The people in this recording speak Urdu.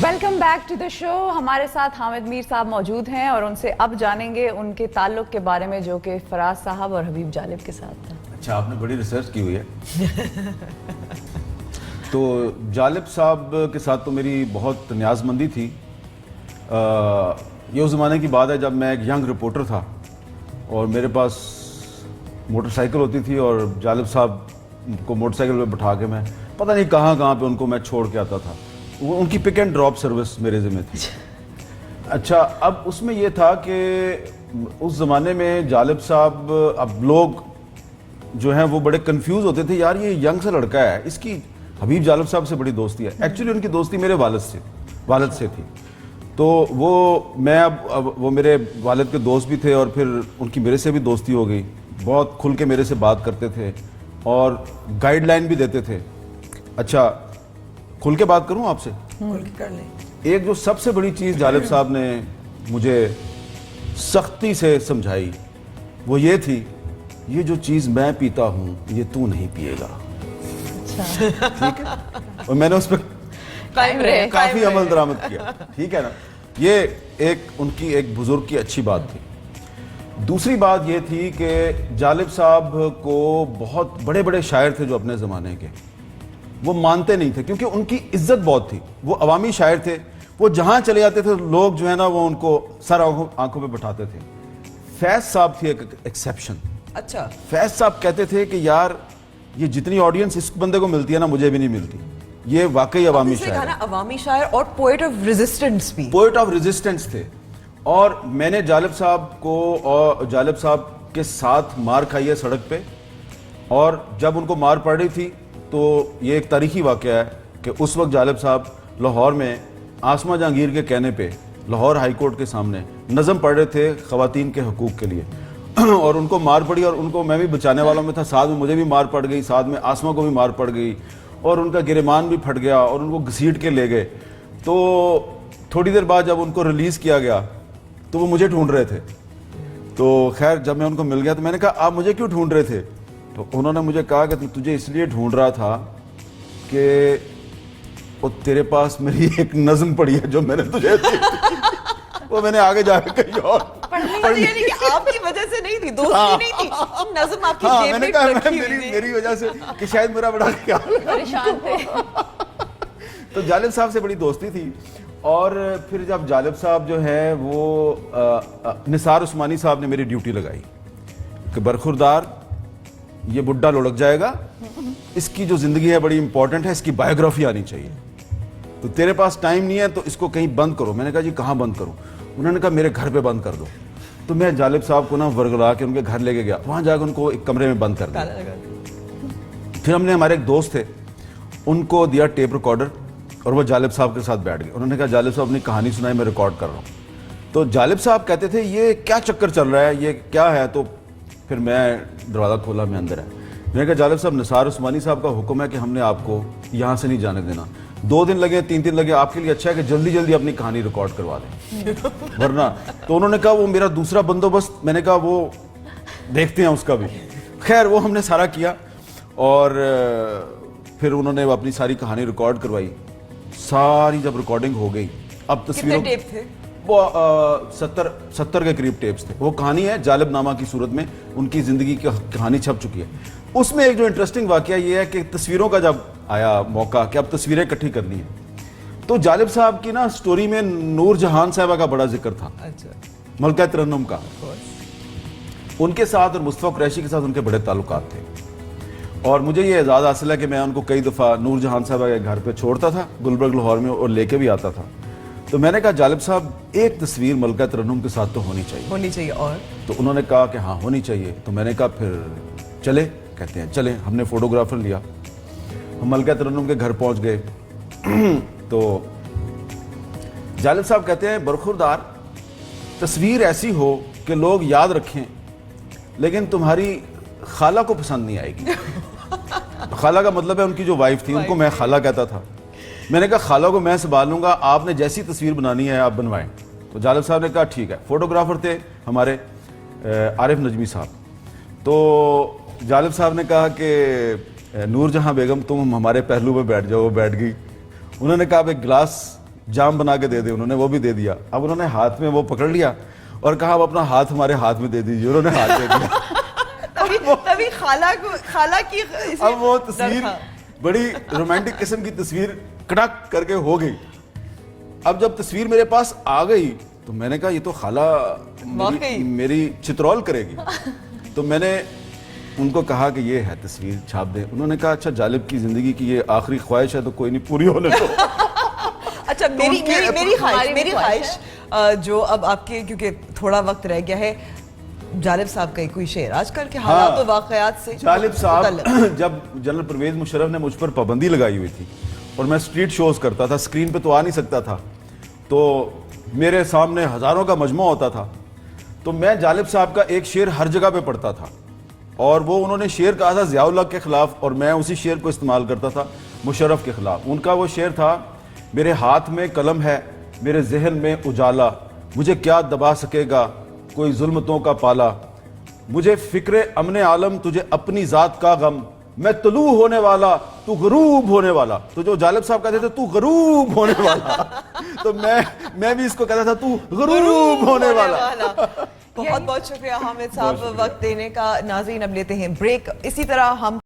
ویلکم بیک ٹو دا شو. ہمارے ساتھ حامد میر صاحب موجود ہیں اور ان سے اب جانیں گے ان کے تعلق کے بارے میں جو کہ فراز صاحب اور حبیب جالب کے ساتھ تھا. اچھا، آپ نے بڑی ریسرچ کی ہوئی ہے. تو جالب صاحب کے ساتھ تو میری بہت نیاز مندی تھی. یہ اس زمانے کی بات ہے جب میں ایک ینگ رپورٹر تھا اور میرے پاس موٹر سائیکل ہوتی تھی اور جالب صاحب کو موٹر سائیکل پہ بٹھا کے میں پتہ نہیں کہاں پہ ان کو میں چھوڑ کے آتا تھا. وہ ان کی پک اینڈ ڈراپ سروس میرے ذمہ تھی. اچھا، اب اس میں یہ تھا کہ اس زمانے میں جالب صاحب، اب لوگ جو ہیں وہ بڑے کنفیوز ہوتے تھے، یار یہ ینگ سا لڑکا ہے، اس کی حبیب جالب صاحب سے بڑی دوستی ہے. ایکچولی ان کی دوستی میرے والد سے تھی. تو وہ میرے والد کے دوست بھی تھے اور پھر ان کی میرے سے بھی دوستی ہو گئی. بہت کھل کے میرے سے بات کرتے تھے اور گائیڈ لائن بھی دیتے تھے. اچھا، کھل کے بات کروں آپ سے؟ کھل کے کر لیں. ایک جو سب سے بڑی چیز جالب صاحب نے مجھے سختی سے سمجھائی وہ یہ تھی، یہ جو چیز میں پیتا ہوں یہ تو نہیں پیے گا. ٹھیک ہے، اور میں نے اس پہ کافی عمل درآمد کیا. ٹھیک ہے نا، یہ ان کی ایک بزرگ کی اچھی بات تھی. دوسری بات یہ تھی کہ جالب صاحب کو بہت بڑے بڑے شاعر تھے جو اپنے زمانے کے، وہ مانتے نہیں تھے کیونکہ ان کی عزت بہت تھی. وہ عوامی شاعر تھے، وہ جہاں چلے جاتے تھے لوگ جو ہے نا وہ ان کو سر آنکھوں پہ بٹھاتے تھے. فیض صاحب تھی ایک ایکسیپشن. اچھا، فیض صاحب کہتے تھے کہ یار یہ جتنی آڈینس اس بندے کو ملتی ہے نا مجھے بھی نہیں ملتی. یہ واقعی عوامی شاعر ہے. عوامی شاعر اور پوئٹ آف ریزسٹنس بھی. پوئٹ آف ریزسٹنس تھے. اور میں نے جالب صاحب کو اور جالب صاحب کے ساتھ مار کھائی ہے سڑک پہ. اور جب ان کو مار پڑ رہی تھی تو یہ ایک تاریخی واقعہ ہے کہ اس وقت جالب صاحب لاہور میں آسمہ جہانگیر کے کہنے پہ لاہور ہائی کورٹ کے سامنے نظم پڑھ رہے تھے خواتین کے حقوق کے لیے. اور ان کو مار پڑی اور ان کو میں بھی بچانے والوں میں تھا، ساتھ میں مجھے بھی مار پڑ گئی، ساتھ میں آسمہ کو بھی مار پڑ گئی اور ان کا گریمان بھی پھٹ گیا اور ان کو گھسیٹ کے لے گئے. تو تھوڑی دیر بعد جب ان کو ریلیز کیا گیا تو وہ مجھے ڈھونڈ رہے تھے. تو خیر جب میں ان کو مل گیا تو میں نے کہا آپ مجھے کیوں ڈھونڈ رہے تھے؟ تو انہوں نے مجھے کہا کہ تجھے اس لیے ڈھونڈ رہا تھا کہ تیرے پاس میری ایک نظم پڑی ہے جو میں نے تجھے دی تھی، وہ میں نے آگے جا کے کہیں اور پڑھنی. آپ کی وجہ سے نہیں تھی، دوستی نہیں تھی، نظم آپ کی جیب میں رکھی ہوئی تھی. میری وجہ سے کہ شاید میرا بڑا خیال پریشان تھے. تو جالب صاحب سے بڑی دوستی تھی. اور پھر جب جالب صاحب جو ہے وہ نثار عثمانی صاحب نے میری ڈیوٹی لگائی کہ برخوردار یہ بڈھا لڑک جائے گا، اس کی جو زندگی ہے بڑی امپورٹنٹ ہے، اس کی بایوگرافی آنی چاہیے، تو تیرے پاس ٹائم نہیں ہے تو اس کو کہیں بند کرو. میں نے کہا جی کہاں بند کروں؟ انہوں نے کہا میرے گھر پہ بند کر دو. تو میں جالب صاحب کو ورگلا کے ان کے گھر لے کے گیا، وہاں جا کے ان کو ایک کمرے میں بند کر دیا. پھر ہم نے ہمارے ایک دوست تھے ان کو دیا ٹیپ ریکارڈر اور وہ جالب صاحب کے ساتھ بیٹھ گئے. انہوں نے کہا جالب صاحب اپنی کہانی سنائی، میں ریکارڈ کر رہا ہوں. تو جالب صاحب کہتے تھے یہ کیا چکر چل رہا ہے، یہ کیا ہے؟ تو پھر میں دروازہ کھولا، میں اندر ہے. میں نے کہا جالب صاحب نثار عثمانی صاحب کا حکم ہے کہ ہم نے آپ کو یہاں سے نہیں جانے دینا. 2 دن لگے 3 دن لگے، آپ کے لیے اچھا ہے کہ جلدی جلدی اپنی کہانی ریکارڈ کروا دیں ورنہ. تو انہوں نے کہا وہ میرا دوسرا بندوبست، میں نے کہا وہ دیکھتے ہیں اس کا بھی. خیر وہ ہم نے سارا کیا اور پھر انہوں نے اپنی ساری کہانی ریکارڈ کروائی. ساری جب ریکارڈنگ ہو گئی، اب تصویروں کتنے ٹیپ تھے؟ وہ 70 کے قریب ٹیپس تھے. وہ کہانی ہے جالب نامہ کی صورت میں، ان کی زندگی کی کہانی چھپ چکی ہے. اس میں ایک جو انٹرسٹنگ واقعہ یہ ہے کہ تصویروں کا جب آیا موقع کہ اب تصویریں اکٹھی کرنی ہیں تو جالب صاحب کی نا سٹوری میں نور جہان صاحبہ کا بڑا ذکر تھا، ملکہ ترنم کا. ان کے ساتھ اور مصطفیٰ قریشی کے ساتھ ان کے بڑے تعلقات تھے اور مجھے یہ اعزاز حاصل ہے کہ میں ان کو کئی دفعہ نور جہان صاحبہ کے گھر پہ چھوڑتا تھا گلبرگ لاہور میں اور لے کے بھی آتا تھا. تو میں نے کہا جالب صاحب ایک تصویر ملکہ ترنم کے ساتھ تو ہونی چاہیے. اور تو انہوں نے کہا کہ ہاں ہونی چاہیے. تو میں نے کہا پھر چلے، کہتے ہیں چلیں. ہم نے فوٹوگرافر لیا، ہم ملکہ ترنم کے گھر پہنچ گئے. تو جالب صاحب کہتے ہیں برخوردار تصویر ایسی ہو کہ لوگ یاد رکھیں لیکن تمہاری خالہ کو پسند نہیں آئے گی. خالہ کا مطلب ہے ان کی جو وائف تھی، ان کو میں خالہ کہتا تھا. میں نے کہا خالہ کو میں سنبھال لوں گا، آپ نے جیسی تصویر بنانی ہے آپ بنوائیں. تو جالب صاحب نے کہا ٹھیک ہے. فوٹوگرافر تھے ہمارے عارف نجمی صاحب. تو جالب صاحب نے کہا کہ نور جہاں بیگم تم ہمارے پہلو پہ بیٹھ جاؤ. وہ بیٹھ گئی. انہوں نے کہا اب ایک گلاس جام بنا کے دے دے, انہوں نے وہ بھی دے دیا. اب انہوں نے ہاتھ میں وہ پکڑ لیا اور کہا اب اپنا ہاتھ ہمارے ہاتھ میں دے دیجیے, انہوں نے ہاتھ دے دیا. تبھی خالہ کی اب وہ تصویر بڑی رومانٹک قسم کی تصویر کڑک کر کے ہو گئی. اب جب تصویر میرے پاس آ گئی تو میں نے کہا یہ تو خالہ میری چترول کرے گی. تو میں نے ان کو کہا کہ یہ ہے تصویر, چھاپ دیں. انہوں نے کہا اچھا جالب کی زندگی کی یہ آخری خواہش ہے تو کوئی نہیں, پوری ہونے دو. اچھا میری خواہش جو اب آپ کے, کیونکہ تھوڑا وقت رہ گیا ہے, جالب صاحب کا کوئی شعر آج کل کے حالات و واقعات سے. جالب صاحب جب جنرل پرویز مشرف نے مجھ پر پابندی لگائی ہوئی تھی اور میں اسٹریٹ شوز کرتا تھا, اسکرین پہ تو آ نہیں سکتا تھا, تو میرے سامنے ہزاروں کا مجمع ہوتا تھا, تو میں جالب صاحب کا ایک شعر ہر جگہ پہ پڑھتا تھا, اور وہ انہوں نے شعر کہا تھا ضیاء الحق کے خلاف, اور میں اسی شعر کو استعمال کرتا تھا مشرف کے خلاف. ان کا وہ شعر تھا, میرے ہاتھ میں قلم ہے میرے ذہن میں اجالا, مجھے کیا دبا سکے گا کوئی ظلمتوں کا پالا, مجھے فکر امن عالم تجھے اپنی ذات کا غم, میں طلوع ہونے والا تو غروب ہونے والا. تو جو جالب صاحب کہتے تھے تو غروب ہونے والا, تو میں بھی اس کو کہتا تھا تو غروب ہونے والا. بہت بہت شکریہ حامد صاحب وقت دینے کا. ناظرین اب لیتے ہیں بریک, اسی طرح ہم